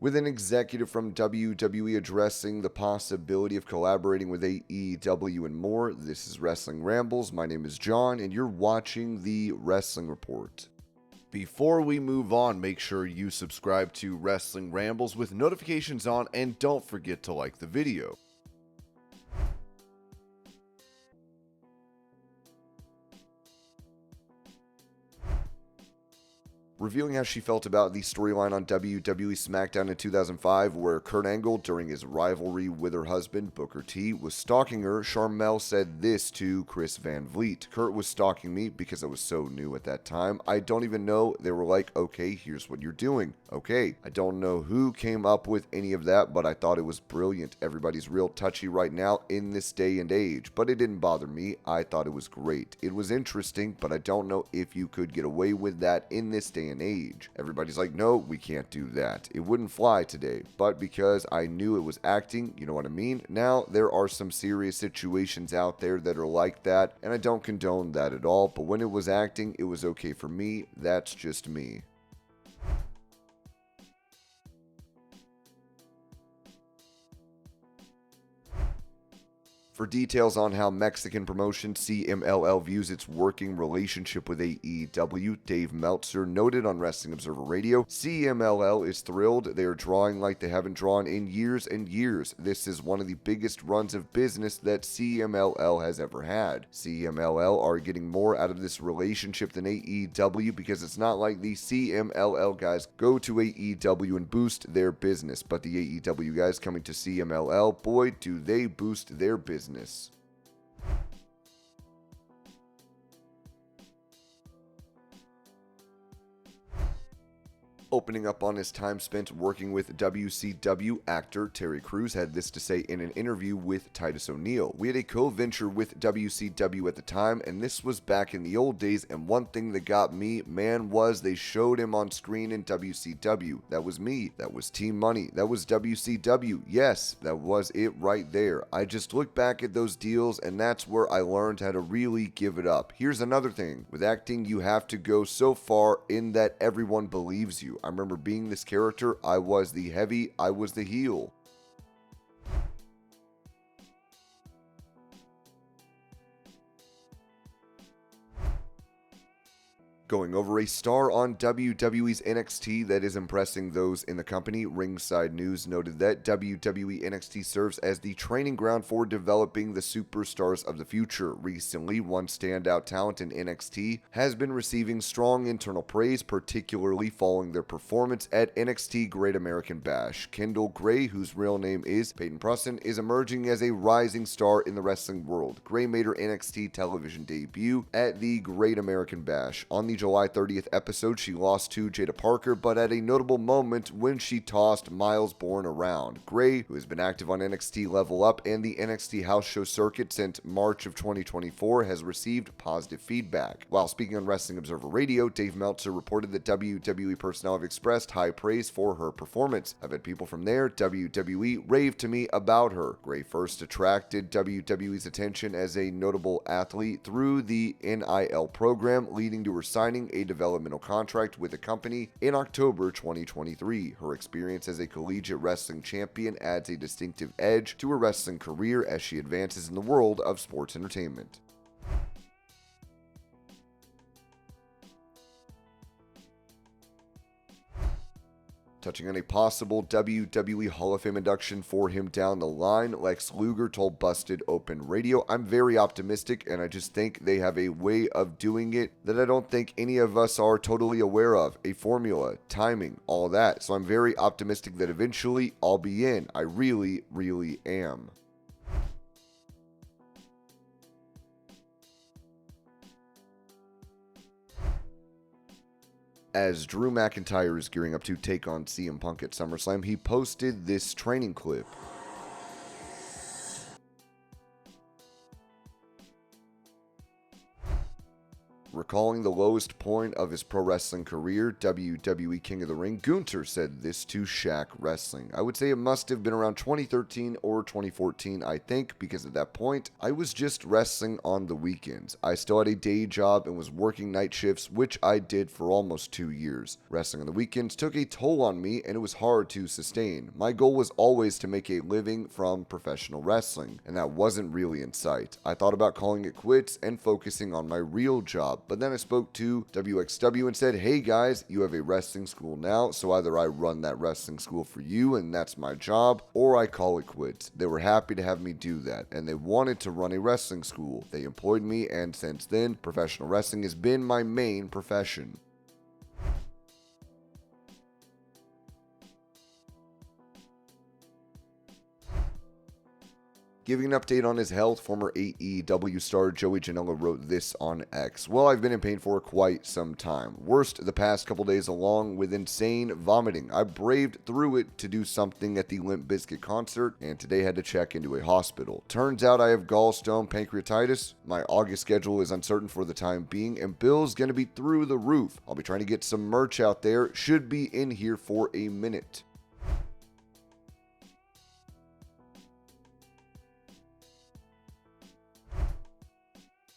With an executive from WWE addressing the possibility of collaborating with AEW and more. This is Wrestling Rambles. My name is John, and you're watching the Wrestling Report. Before we move on, make sure you subscribe to Wrestling Rambles with notifications on, and don't forget to like the video. Revealing how she felt about the storyline on WWE SmackDown in 2005, where Kurt Angle, during his rivalry with her husband, Booker T, was stalking her, Sharmell said this to Chris Van Vliet. "Kurt was stalking me because I was so new at that time. I don't even know. They were like, okay, here's what you're doing. Okay. I don't know who came up with any of that, but I thought it was brilliant. Everybody's real touchy right now in this day and age, but it didn't bother me. I thought it was great. It was interesting, but I don't know if you could get away with that in this day and age. Everybody's like, no, we can't do that. It wouldn't fly today, but because I knew it was acting, you know what I mean? Now, there are some serious situations out there that are like that, and I don't condone that at all, but when it was acting, it was okay for me. That's just me." For details on how Mexican promotion CMLL views its working relationship with AEW, Dave Meltzer noted on Wrestling Observer Radio, "CMLL is thrilled. They are drawing like they haven't drawn in years and years. This is one of the biggest runs of business that CMLL has ever had. CMLL are getting more out of this relationship than AEW because it's not like the CMLL guys go to AEW and boost their business, but the AEW guys coming to CMLL, boy, do they boost their business." Opening up on his time spent working with WCW, actor Terry Crews had this to say in an interview with Titus O'Neil. "We had a co-venture with WCW at the time, and this was back in the old days, and one thing that got me, man, was they showed him on screen in WCW. That was me. That was Team Money. That was WCW. Yes, that was it right there. I just look back at those deals, and that's where I learned how to really give it up. Here's another thing. With acting, you have to go so far in that everyone believes you. I remember being this character. I was the heavy, I was the heel." Going over a star on WWE's NXT that is impressing those in the company, Ringside News noted that WWE NXT serves as the training ground for developing the superstars of the future. Recently, one standout talent in NXT has been receiving strong internal praise, particularly following their performance at NXT Great American Bash. Kendall Gray, whose real name is Peyton Preston, is emerging as a rising star in the wrestling world. Gray made her NXT television debut at the Great American Bash. On the July 30th episode, she lost to Jada Parker, but at a notable moment when she tossed Miles Bourne around. Gray, who has been active on NXT Level Up and the NXT House Show circuit since March of 2024, has received positive feedback. While speaking on Wrestling Observer Radio, Dave Meltzer reported that WWE personnel have expressed high praise for her performance. "I've had people from there, WWE, rave to me about her." Gray first attracted WWE's attention as a notable athlete through the NIL program, leading to her signing a developmental contract with the company in October 2023. Her experience as a collegiate wrestling champion adds a distinctive edge to her wrestling career as she advances in the world of sports entertainment. Touching on a possible WWE Hall of Fame induction for him down the line, Lex Luger told Busted Open Radio, "I'm very optimistic, and I just think they have a way of doing it that I don't think any of us are totally aware of. A formula, timing, all that. So I'm very optimistic that eventually I'll be in. I really, really am." As Drew McIntyre is gearing up to take on CM Punk at Summerslam, he posted this training clip. Recalling the lowest point of his pro wrestling career, WWE King of the Ring, Gunther said this to Shaq Wrestling. I would say it must have been around 2013 or 2014, I think, because at that point, I was just wrestling on the weekends. I still had a day job and was working night shifts, which I did for almost 2 years. Wrestling on the weekends took a toll on me and it was hard to sustain. My goal was always to make a living from professional wrestling, and that wasn't really in sight. I thought about calling it quits and focusing on my real job, but then I spoke to WXW and said, hey guys, you have a wrestling school now, so either I run that wrestling school for you and that's my job, or I call it quits. They were happy to have me do that, and they wanted to run a wrestling school. They employed me, and since then, professional wrestling has been my main profession. Giving an update on his health, former AEW star Joey Janela wrote this on X. Well, I've been in pain for quite some time. Worst the past couple days along with insane vomiting. I braved through it to do something at the Limp Bizkit concert and today had to check into a hospital. Turns out I have gallstone pancreatitis. My August schedule is uncertain for the time being and bill's gonna be through the roof. I'll be trying to get some merch out there. Should be in here for a minute.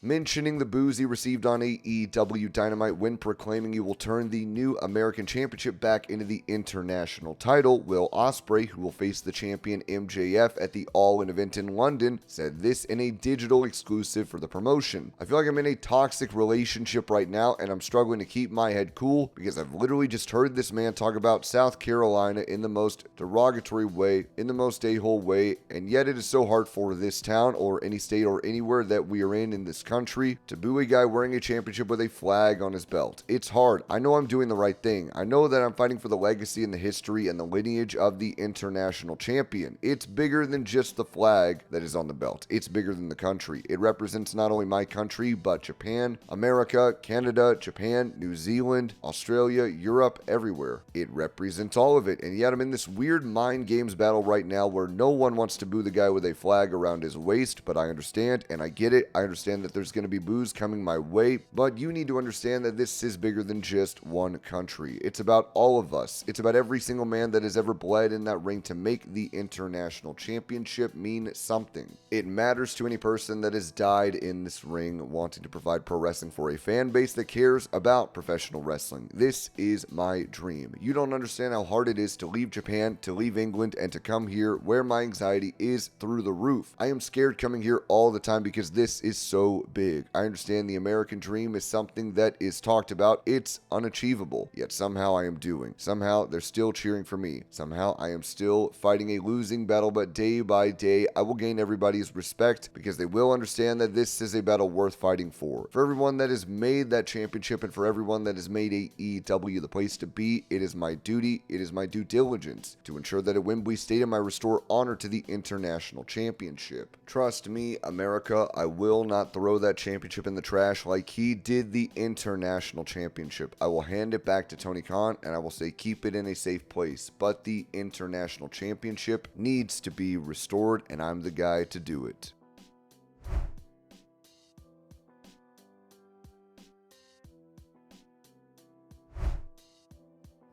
Mentioning the boos he received on AEW Dynamite when proclaiming he will turn the new American Championship back into the international title, Will Ospreay, who will face the champion MJF at the All-In event in London, said this in a digital exclusive for the promotion. I feel like I'm in a toxic relationship right now and I'm struggling to keep my head cool because I've literally just heard this man talk about South Carolina in the most derogatory way, in the most a-hole way, and yet it is so hard for this town or any state or anywhere that we are in this country to boo a guy wearing a championship with a flag on his belt. It's hard. I know I'm doing the right thing. I know that I'm fighting for the legacy and the history and the lineage of the international champion. It's bigger than just the flag that is on the belt. It's bigger than the country. It represents not only my country, but Japan, America, Canada, Japan, New Zealand, Australia, Europe, everywhere. It represents all of it, and yet I'm in this weird mind games battle right now where no one wants to boo the guy with a flag around his waist, but I understand and I get it. I understand that there's going to be boos coming my way, but you need to understand that this is bigger than just one country. It's about all of us. It's about every single man that has ever bled in that ring to make the international championship mean something. It matters to any person that has died in this ring wanting to provide pro wrestling for a fan base that cares about professional wrestling. This is my dream. You don't understand how hard it is to leave Japan, to leave England, and to come here where my anxiety is through the roof. I am scared coming here all the time because this is so big. I understand the American dream is something that is talked about. It's unachievable, yet somehow I am doing. Somehow they're still cheering for me. Somehow I am still fighting a losing battle, but day by day I will gain everybody's respect because they will understand that this is a battle worth fighting for. For everyone that has made that championship and for everyone that has made AEW the place to be, it is my duty, it is my due diligence to ensure that at Wembley Stadium I restore honor to the international championship. Trust me, America, I will not throw that championship in the trash like he did the international championship. I will hand it back to Tony Khan and I will say keep it in a safe place, but the international championship needs to be restored and I'm the guy to do it.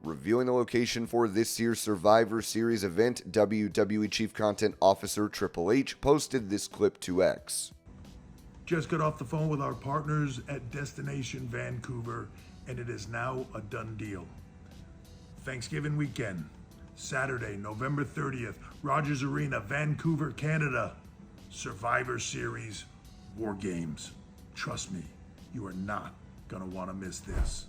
Reviewing the location for this year's Survivor Series event, WWE Chief Content Officer Triple H posted this clip to X. Just got off the phone with our partners at Destination Vancouver, and it is now a done deal. Thanksgiving weekend, Saturday, November 30th, Rogers Arena, Vancouver, Canada. Survivor Series War Games. Trust me, you are not gonna want to miss this.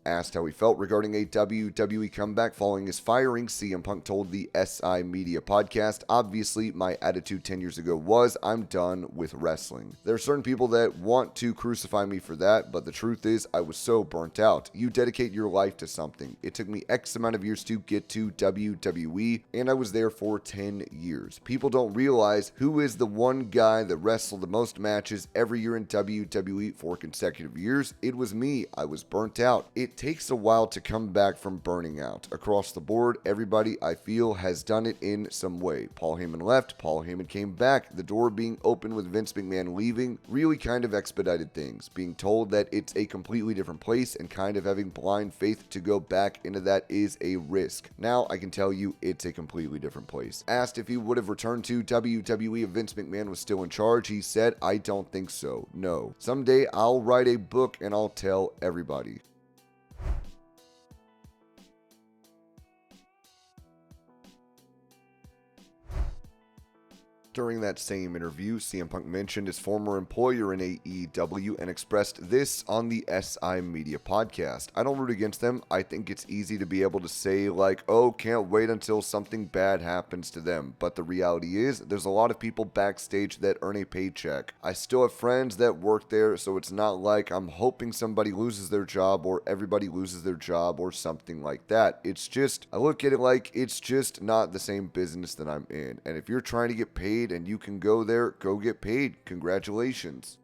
Asked how he felt regarding a WWE comeback following his firing, CM Punk told the SI Media podcast, obviously my attitude 10 years ago was, I'm done with wrestling. There are certain people that want to crucify me for that, but the truth is I was so burnt out. You dedicate your life to something. It took me X amount of years to get to WWE, and I was there for 10 years. People don't realize who is the one guy that wrestled the most matches every year in WWE for consecutive years. It was me. I was burnt out. It takes a while to come back from burning out. Across the board, everybody I feel has done it in some way. Paul Heyman left, Paul Heyman came back, the door being open with Vince McMahon leaving really kind of expedited things. Being told that it's a completely different place and kind of having blind faith to go back into that is a risk. Now I can tell you it's a completely different place. Asked if he would have returned to WWE if Vince McMahon was still in charge, he said, "I don't think so. No. Someday I'll write a book and I'll tell everybody." During that same interview, CM Punk mentioned his former employer in AEW and expressed this on the SI Media podcast. "I don't root against them. I think it's easy to be able to say like, oh, can't wait until something bad happens to them. But the reality is there's a lot of people backstage that earn a paycheck. I still have friends that work there, so it's not like I'm hoping somebody loses their job or everybody loses their job or something like that. It's just, I look at it like it's just not the same business that I'm in. And if you're trying to get paid and you can go there, go get paid. Congratulations."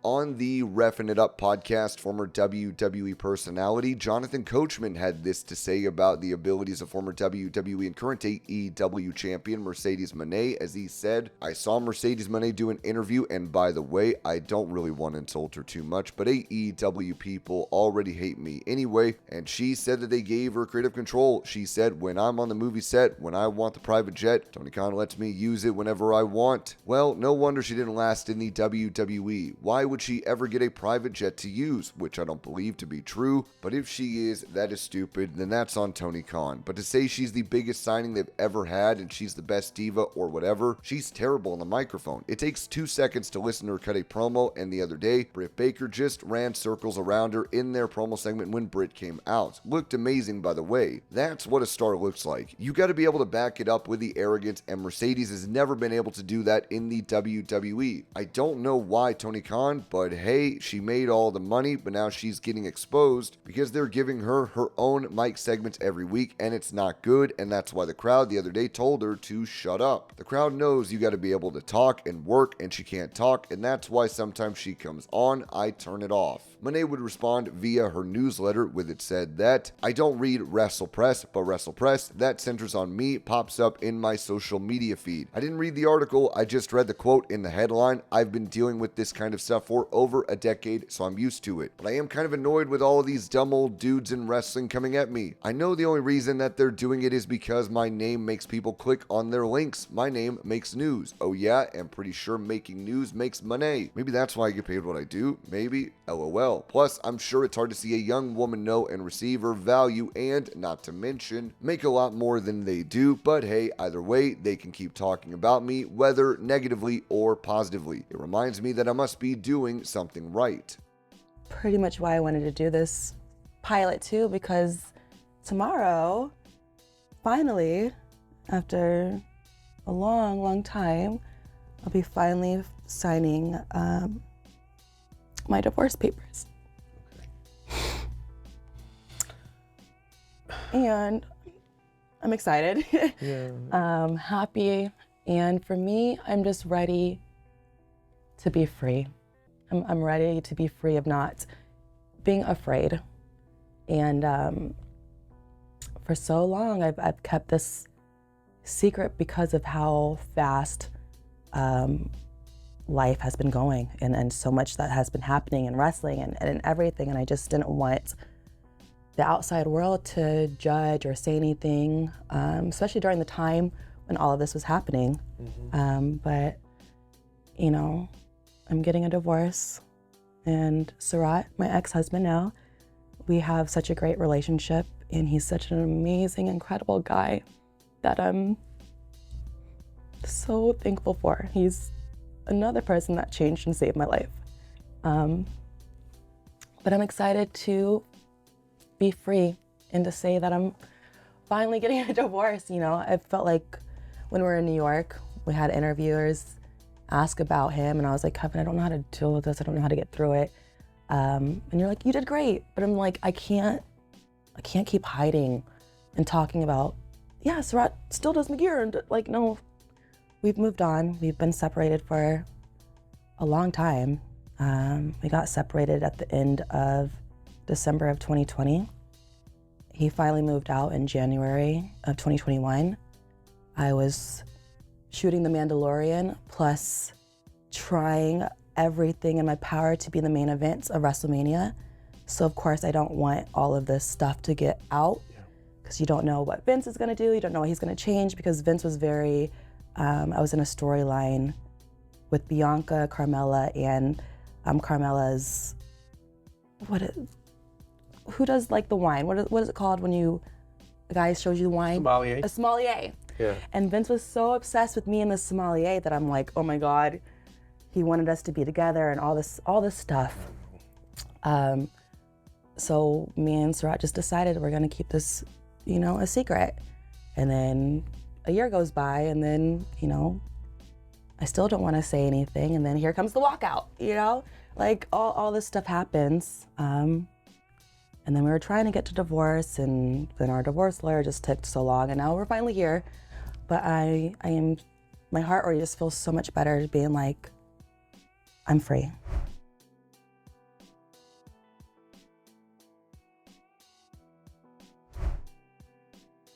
On the Reffin' It Up podcast, former WWE personality Jonathan Coachman had this to say about the abilities of former WWE and current AEW champion Mercedes Mone, as he said, "I saw Mercedes Mone do an interview, and by the way, I don't really want to insult her too much, but AEW people already hate me anyway, and she said that they gave her creative control. She said, when I'm on the movie set, when I want the private jet, Tony Khan lets me use it whenever I want. Well, no wonder she didn't last in the WWE. Why would she ever get a private jet to use?" Which I don't believe to be true, but if she is, that is stupid, then that's on Tony Khan. But to say she's the biggest signing they've ever had and she's the best diva or whatever, she's terrible on the microphone. It takes 2 seconds to listen to her cut a promo, and the other day, Britt Baker just ran circles around her in their promo segment when Britt came out. Looked amazing, by the way. That's what a star looks like. You gotta be able to back it up with the arrogance, and Mercedes has never been able to do that in the WWE. I don't know why Tony Khan, but hey, she made all the money, but now she's getting exposed because they're giving her her own mic segments every week, and it's not good, and that's why the crowd the other day told her to shut up. The crowd knows you got to be able to talk and work, and she can't talk, and that's why sometimes she comes on, I turn it off. Mone would respond via her newsletter with it said that, "I don't read WrestlePress, but WrestlePress that centers on me pops up in my social media feed. I didn't read the article, I just read the quote in the headline. I've been dealing with this kind of stuff for over a decade, so I'm used to it. But I am kind of annoyed with all of these dumb old dudes in wrestling coming at me. I know the only reason that they're doing it is because my name makes people click on their links. My name makes news. Oh yeah, I'm pretty sure making news makes money. Maybe that's why I get paid what I do. Maybe. LOL. Plus, I'm sure it's hard to see a young woman know and receive her value and, not to mention, make a lot more than they do. But hey, either way, they can keep talking about me, whether negatively or positively. It reminds me that I must be doing something right." Pretty much why I wanted to do this pilot too, because tomorrow, finally, after a long time, I'll be finally signing my divorce papers. And I'm excited. Yeah. Happy. And for me, I'm just ready to be free. I'm ready to be free of not being afraid. And for so long, I've kept this secret because of how fast life has been going and so much that has been happening in wrestling and in everything. And I just didn't want the outside world to judge or say anything, especially during the time when all of this was happening. But, you know, I'm getting a divorce, and Surat, my ex-husband now, we have such a great relationship, and he's such an amazing, incredible guy that I'm so thankful for. He's another person that changed and saved my life. But I'm excited to be free and to say that I'm finally getting a divorce. You know, I felt like when we were in New York, we had interviewers ask about him, and I was like, Kevin, I don't know how to deal with this. I don't know how to get through it. And you're like, you did great. But I'm like, I can't keep hiding and talking about, yeah, Surat still does my gear. And like, no, we've moved on. We've been separated for a long time. We got separated at the end of December of 2020. He finally moved out in January of 2021. I was shooting The Mandalorian, plus trying everything in my power to be in the main events of WrestleMania. So of course I don't want all of this stuff to get out, because you don't know what Vince is gonna do, you don't know what he's gonna change, because Vince was very, I was in a storyline with Bianca, Carmella, and Carmella's, who does like the wine? What is it called when the guy shows you the wine? Sommelier. A sommelier. Yeah. And Vince was so obsessed with me and the sommelier that I'm like, oh my God, he wanted us to be together and all this stuff. So me and Surratt just decided we're gonna keep this, a secret. And then a year goes by, and then, I still don't want to say anything. And then here comes the walkout, like all this stuff happens. And then we were trying to get to divorce, and then our divorce lawyer just took so long, and now we're finally here. But my heart already just feels so much better being like, I'm free.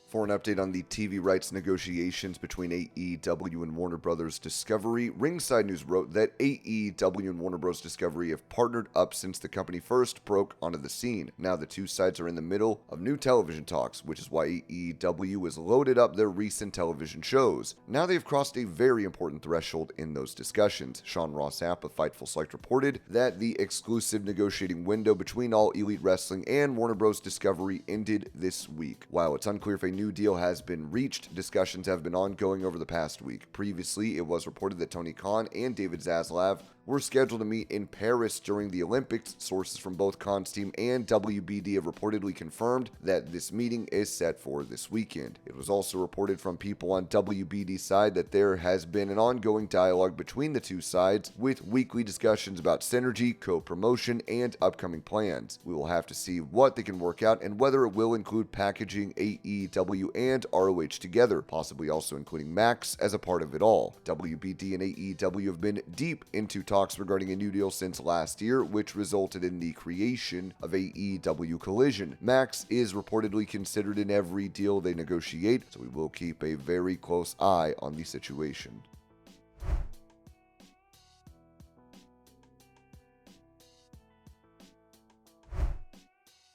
For an update on the TV rights negotiations between AEW and Warner Bros. Discovery, Ringside News wrote that AEW and Warner Bros. Discovery have partnered up since the company first broke onto the scene. Now the two sides are in the middle of new television talks, which is why AEW has loaded up their recent television shows. Now they've crossed a very important threshold in those discussions. Sean Ross Sapp of Fightful Select reported that the exclusive negotiating window between All Elite Wrestling and Warner Bros. Discovery ended this week. While it's unclear if a new deal has been reached, discussions have been ongoing over the past week. Previously, it was reported that Tony Khan and David Zaslav were scheduled to meet in Paris during the Olympics. Sources from both Khan's team and WBD have reportedly confirmed that this meeting is set for this weekend. It was also reported from people on WBD's side that there has been an ongoing dialogue between the two sides, with weekly discussions about synergy, co-promotion, and upcoming plans. We will have to see what they can work out and whether it will include packaging AEW and ROH together, possibly also including Max as a part of it all. WBD and AEW have been deep into talks regarding a new deal since last year, which resulted in the creation of AEW Collision. Max is reportedly considered in every deal they negotiate, so we will keep a very close eye on the situation.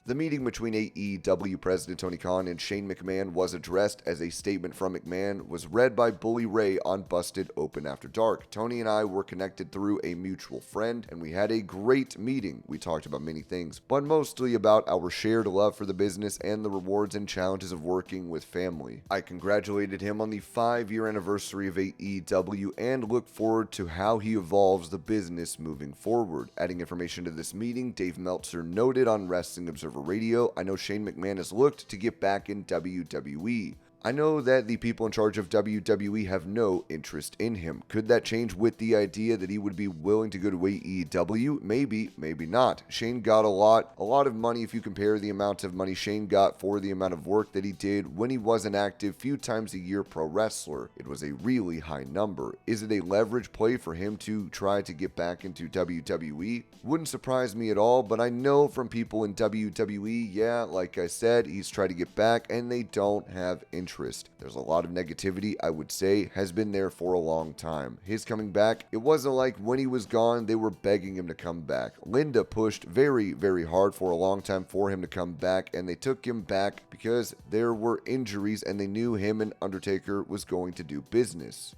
The meeting between AEW President Tony Khan and Shane McMahon was addressed as a statement from McMahon was read by Bully Ray on Busted Open After Dark. Tony and I were connected through a mutual friend, and we had a great meeting. We talked about many things, but mostly about our shared love for the business and the rewards and challenges of working with family. I congratulated him on the 5-year anniversary of AEW and look forward to how he evolves the business moving forward. Adding information to this meeting, Dave Meltzer noted on Wrestling Observer Radio, I know Shane McMahon has looked to get back in WWE. I know that the people in charge of WWE have no interest in him. Could that change with the idea that he would be willing to go to AEW? Maybe, maybe not. Shane got a lot of money if you compare the amount of money Shane got for the amount of work that he did when he was an active few times a year pro wrestler. It was a really high number. Is it a leverage play for him to try to get back into WWE? Wouldn't surprise me at all, but I know from people in WWE, yeah, like I said, he's tried to get back and they don't have interest. There's a lot of negativity, I would say, has been there for a long time. His coming back, it wasn't like when he was gone, they were begging him to come back. Linda pushed very, very hard for a long time for him to come back, and they took him back because there were injuries and they knew him and Undertaker was going to do business.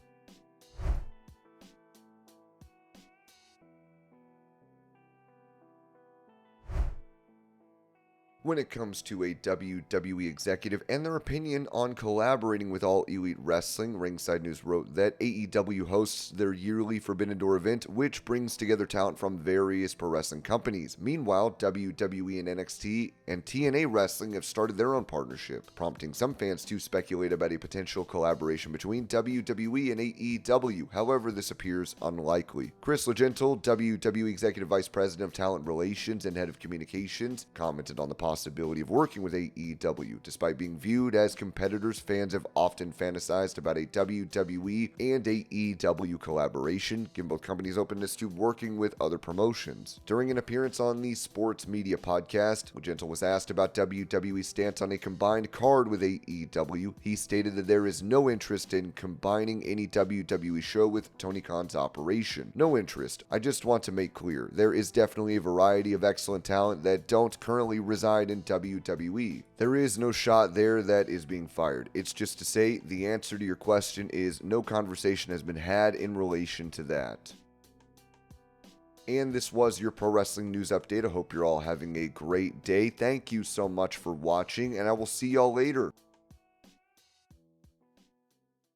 When it comes to a WWE executive and their opinion on collaborating with All Elite Wrestling, Ringside News wrote that AEW hosts their yearly Forbidden Door event, which brings together talent from various pro wrestling companies. Meanwhile, WWE and NXT and TNA Wrestling have started their own partnership, prompting some fans to speculate about a potential collaboration between WWE and AEW. However, this appears unlikely. Chris Legentil, WWE Executive Vice President of Talent Relations and Head of Communications, commented on the possibility possibility of working with AEW. Despite being viewed as competitors, fans have often fantasized about a WWE and AEW collaboration, given both companies' openness to working with other promotions. During an appearance on the Sports Media podcast, when Gentle was asked about WWE's stance on a combined card with AEW, he stated that there is no interest in combining any WWE show with Tony Khan's operation. No interest. I just want to make clear, there is definitely a variety of excellent talent that don't currently reside in WWE. There is no shot there that is being fired. It's just to say the answer to your question is no conversation has been had in relation to that. And this was your pro wrestling news update. I hope you're all having a great day. Thank you so much for watching, and I will see y'all later.